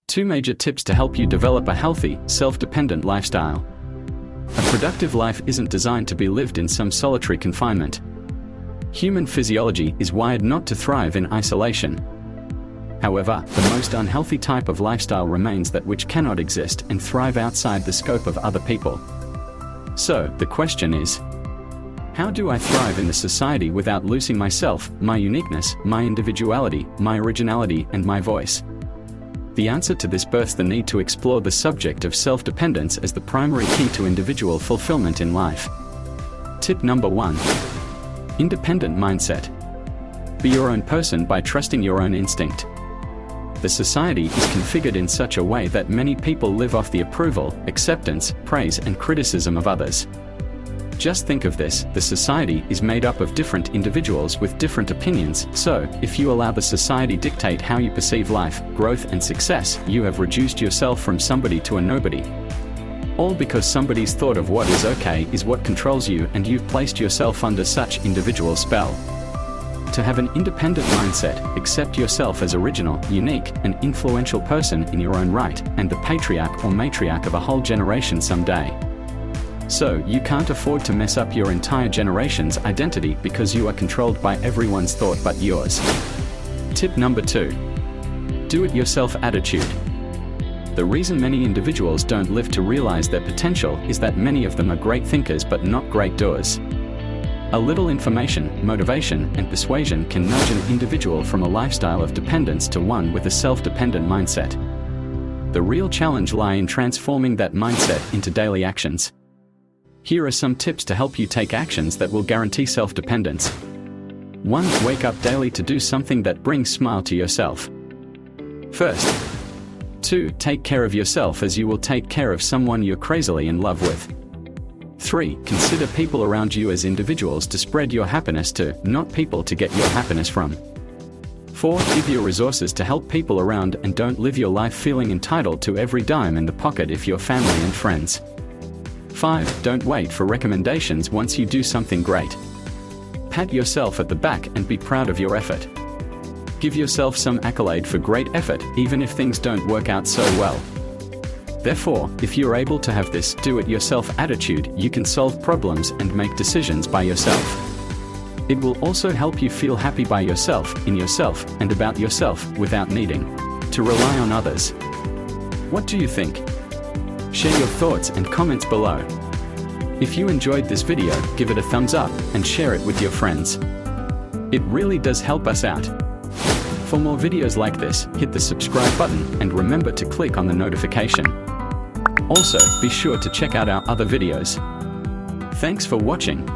Two major tips to help you develop a healthy, self-dependent lifestyle. A productive life isn't designed to be lived in some solitary confinement. Human physiology is wired not to thrive in isolation. However, the most unhealthy type of lifestyle remains that which cannot exist and thrive outside the scope of other people. So, the question is, how do I thrive in the society without losing myself, my uniqueness, my individuality, my originality, and my voice? The answer to this births the need to explore the subject of self-dependence as the primary key to individual fulfillment in life. Tip number 1. Independent mindset. Be your own person by trusting your own instinct. The society is configured in such a way that many people live off the approval, acceptance, praise, and criticism of others. Just think of this, the society is made up of different individuals with different opinions, so, if you allow the society dictate how you perceive life, growth, and success, you have reduced yourself from somebody to a nobody. All because somebody's thought of what is okay is what controls you, and you've placed yourself under such individual spell. To have an independent mindset, accept yourself as original, unique, and influential person in your own right, and the patriarch or matriarch of a whole generation someday. So, you can't afford to mess up your entire generation's identity because you are controlled by everyone's thought but yours. Tip number 2. Do-it-yourself attitude. The reason many individuals don't live to realize their potential is that many of them are great thinkers but not great doers. A little information, motivation, and persuasion can nudge an individual from a lifestyle of dependence to one with a self-dependent mindset. The real challenge lies in transforming that mindset into daily actions. Here are some tips to help you take actions that will guarantee self-dependence. 1. Wake up daily to do something that brings smile to yourself. First. 2. Take care of yourself as you will take care of someone you're crazily in love with. 3. Consider people around you as individuals to spread your happiness to, not people to get your happiness from. 4. Give your resources to help people around and don't live your life feeling entitled to every dime in the pocket if you're family and friends. 5. Don't wait for recommendations once you do something great. Pat yourself at the back and be proud of your effort. Give yourself some accolade for great effort, even if things don't work out so well. Therefore, if you're able to have this do-it-yourself attitude, you can solve problems and make decisions by yourself. It will also help you feel happy by yourself, in yourself, and about yourself, without needing to rely on others. What do you think? Share your thoughts and comments below. If you enjoyed this video, give it a thumbs up and share it with your friends. It really does help us out. For more videos like this, hit the subscribe button and remember to click on the notification. Also, be sure to check out our other videos. Thanks for watching.